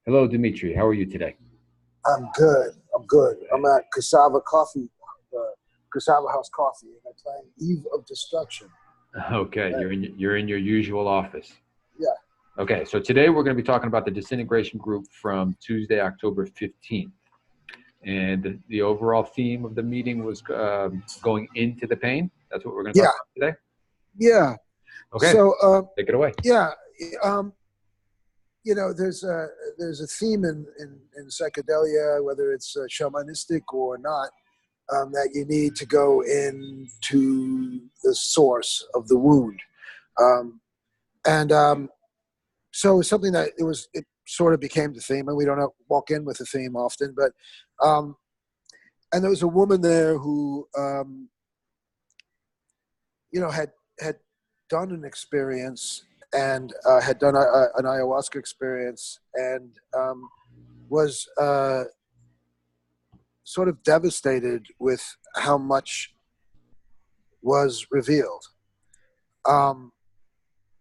Hello, Dimitri. How are you today? I'm good. I'm good. I'm at Cassava Coffee, Cassava House Coffee, and I'm playing Eve of Destruction. Okay, Uh, you're in your usual office. yeah, Okay, so today we're going to be talking about the disintegration group from Tuesday, October 15th. And the overall theme of the meeting was going into the pain. That's what we're going to talk yeah, about today. yeah. Okay, So, take it away. yeah, um, there's a theme in psychedelia, whether it's shamanistic or not, that you need to go into the source of the wound, um, and so it's something that it sort of became the theme, and we don't walk in with the theme often, but. Um, and there was a woman there who had done an experience and had done an ayahuasca experience and was sort of devastated with how much was revealed. Um,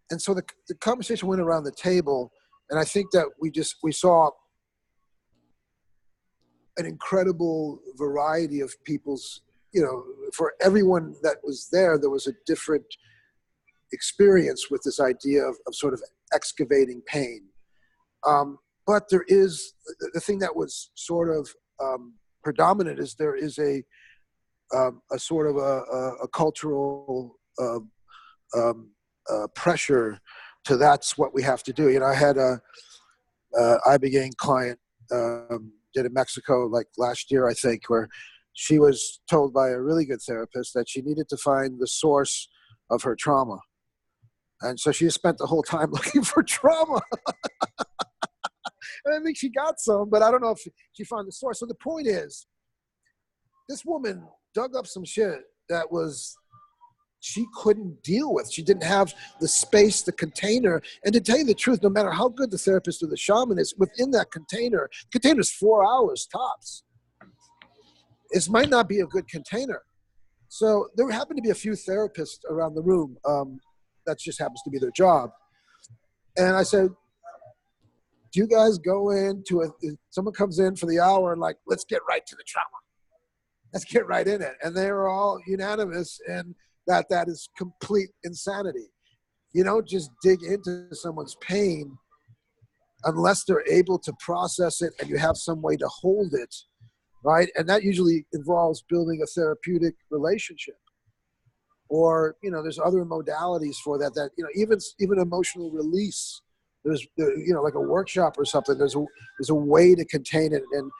and so the conversation went around the table, and I think that we saw an incredible variety of people's, for everyone that was there, there was a different experience with this idea of sort of excavating pain. But there is the thing that was sort of predominant is there is a sort of a cultural pressure to that's what we have to do. I had a ibogaine client did in Mexico like last year, I think, where she was told by a really good therapist that she needed to find the source of her trauma. And so she spent the whole time looking for trauma. And I think she got some, but I don't know if she found the source. So the point is, this woman dug up some shit that she couldn't deal with. She didn't have the space, the container. And to tell you the truth, no matter how good the therapist or the shaman is, within that container's 4 hours tops. It might not be a good container. So there happened to be a few therapists around the room. That just happens to be their job. And I said, do you guys go into if someone comes in for the hour and like, let's get right to the trauma. Let's get right in it. And they were all unanimous in that is complete insanity. You don't just dig into someone's pain unless they're able to process it and you have some way to hold it, right? And that usually involves building a therapeutic relationship. Or, there's other modalities for that, even emotional release. There's, like a workshop or something. There's a way to contain it. And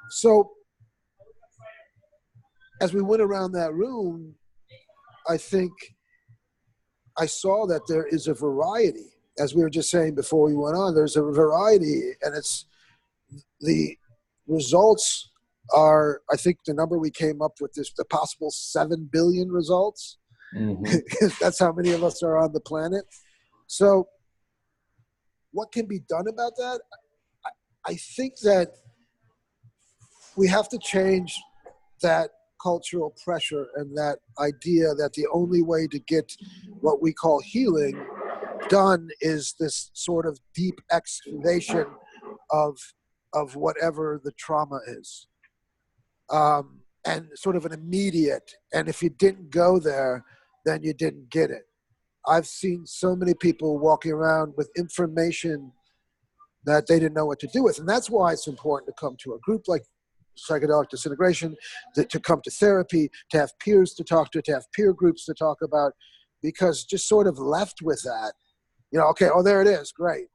so as we went around that room, I think I saw that there is a variety. As we were just saying before we went on, there's a variety, and it's the results are, I think the number we came up with is the possible 7 billion results. Mm-hmm. That's how many of us are on the planet. So what can be done about that? I think that we have to change that cultural pressure and that idea that the only way to get what we call healing done is this sort of deep excavation of whatever the trauma is. And sort of an immediate, and if you didn't go there, then you didn't get it. I've seen so many people walking around with information that they didn't know what to do with. And that's why it's important to come to a group like Psychedelic Disintegration, to come to therapy, to have peers to talk to have peer groups to talk about, because just sort of left with that, okay, oh, there it is, great.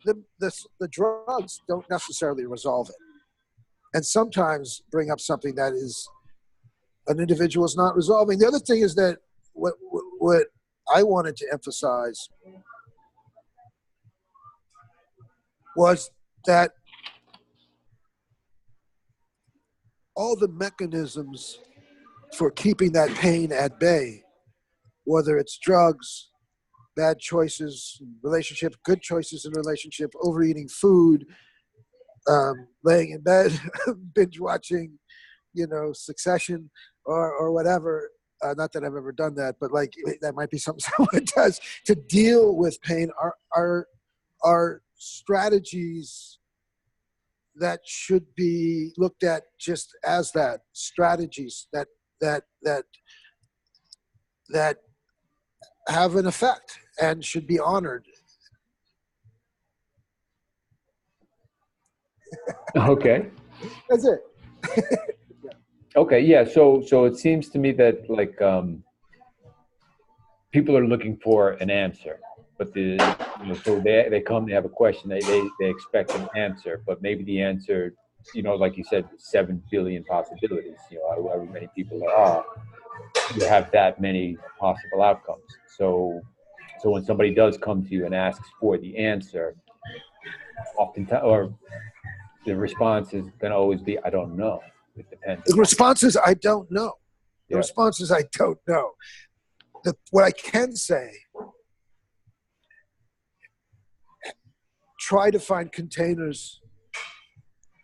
The drugs don't necessarily resolve it. And sometimes bring up something that is an individual is not resolving. The other thing is that what I wanted to emphasize was that all the mechanisms for keeping that pain at bay, whether it's drugs, bad choices in relationship, good choices in relationship, overeating food, laying in bed, binge watching, Succession or whatever. Not that I've ever done that, but like that might be something someone does to deal with pain. Are strategies that should be looked at just as that, strategies that have an effect and should be honored. Okay. That's it. Okay. Yeah. So it seems to me that like people are looking for an answer, but so they come, they have a question, they expect an answer, but maybe the answer, like you said, 7 billion possibilities. However many people there are, you have that many possible outcomes. So when somebody does come to you and asks for the answer, oftentimes, or the response is going to always be, I don't know. It depends. The response is, I don't know. The Yeah. response is, I don't know. What I can say, try to find containers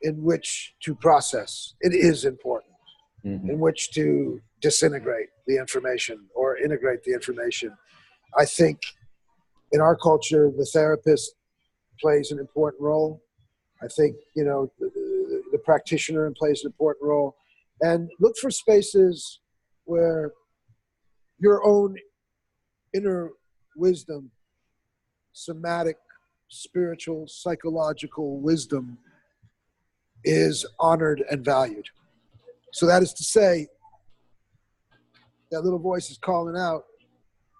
in which to process. It is important. Mm-hmm. In which to disintegrate the information or integrate the information. I think in our culture, the therapist plays an important role. I think, the practitioner plays an important role. And look for spaces where your own inner wisdom, somatic, spiritual, psychological wisdom is honored and valued. So that is to say, that little voice is calling out,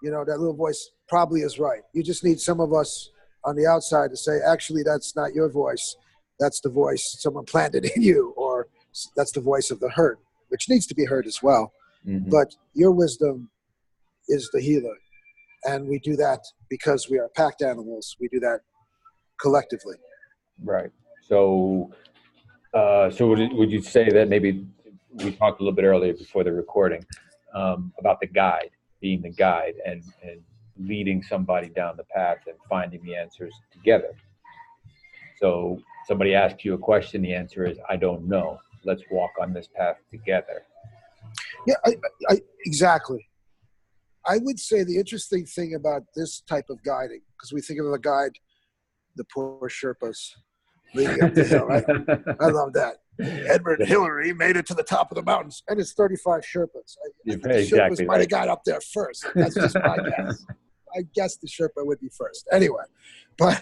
that little voice probably is right. You just need some of us on the outside to say, actually, that's not your voice. That's the voice someone planted in you, or that's the voice of the hurt, which needs to be heard as well. Mm-hmm. But your wisdom is the healer. And we do that because we are packed animals. We do that collectively. Right. So would you say that maybe we talked a little bit earlier before the recording about the guide, being the guide and leading somebody down the path and finding the answers together. So somebody asks you a question, the answer is, I don't know. Let's walk on this path together. Yeah, I exactly. I would say the interesting thing about this type of guiding, because we think of a guide, the poor Sherpas leading up the hill, right? I love that. Edmund Hillary made it to the top of the mountains, and it's 35 Sherpas. I think the Sherpas might have got up there first. That's just my guess. I guess the Sherpa would be first. Anyway, but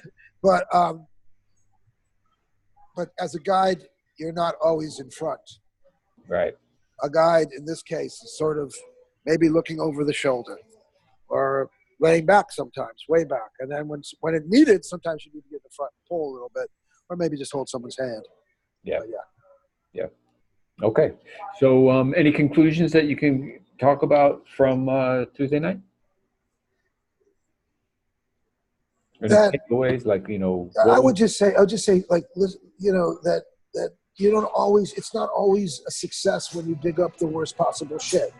as a guide, you're not always in front. Right. A guide, in this case, is sort of maybe looking over the shoulder or laying back sometimes, way back. And then when it needed, sometimes you need to get in the front and pull a little bit, or maybe just hold someone's hand. Yeah. Yeah. Okay. So any conclusions that you can talk about from Tuesday night? Any takeaways, like, I would just say, like, that you don't always, it's not always a success when you dig up the worst possible shit.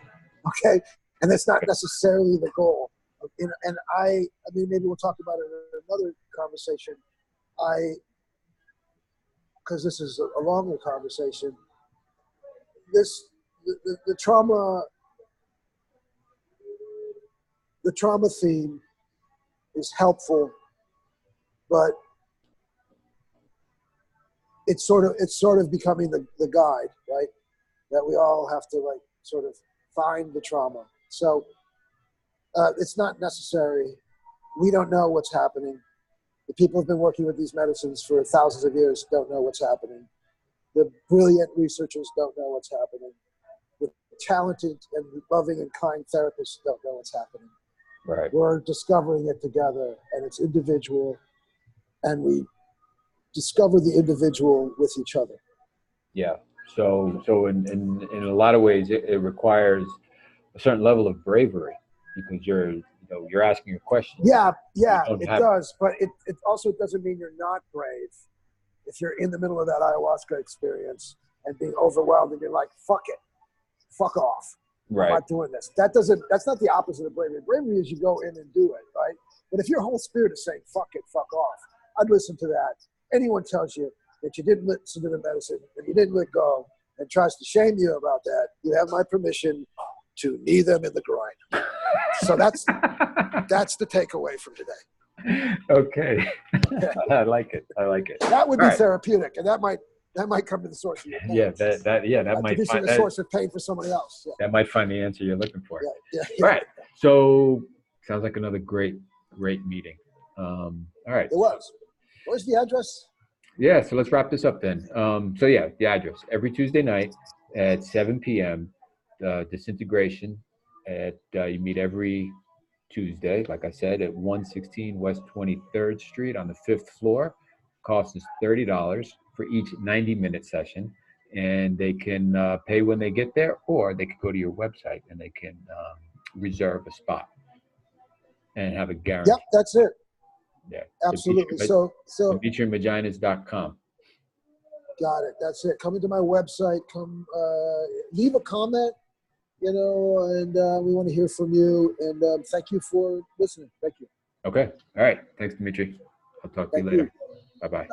Okay. And that's not necessarily the goal. And I mean, maybe we'll talk about it in another conversation. Because this is a longer conversation. The trauma theme is helpful, but it's sort of becoming the guide, right? That we all have to like sort of find the trauma. So it's not necessary. We don't know what's happening. The people who've been working with these medicines for thousands of years don't know what's happening. The brilliant researchers don't know what's happening. The talented and loving and kind therapists don't know what's happening. Right. We're discovering it together, and it's individual, and we discover the individual with each other. Yeah. So in a lot of ways, it requires a certain level of bravery, because you're asking a question. Yeah, it does, but it also doesn't mean you're not brave. If you're in the middle of that ayahuasca experience and being overwhelmed and you're like, fuck it, fuck off. Right. I'm not doing this. That's not the opposite of bravery. Bravery is you go in and do it, right? But if your whole spirit is saying, fuck it, fuck off, I'd listen to that. Anyone tells you that you didn't listen to the medicine and you didn't let go and tries to shame you about that, you have my permission to knee them in the groin. So that's the takeaway from today. Okay. I like it. I like it. That would All be right. therapeutic, and that might come to the source of your pain. Yeah, that might producing find a source of pain for somebody else. Yeah. that might find the answer you're looking for. Yeah. All right. So sounds like another great meeting. All right. It was. Where's the address? Yeah, so let's wrap this up then. So yeah, the address, every Tuesday night at 7 p.m. Disintegration you meet every Tuesday, like I said, at 116 West 23rd Street on the 5th floor. Cost is $30 for each 90-minute session, and they can pay when they get there, or they can go to your website and they can reserve a spot and have a guarantee. Yep, that's it. Yeah, Absolutely. So DimitriMugianis.com. Got it. That's it. Come into my website. Come leave a comment, and we want to hear from you. And thank you for listening. Thank you. Okay. All right. Thanks, Dimitri. I'll talk to you later. Bye-bye.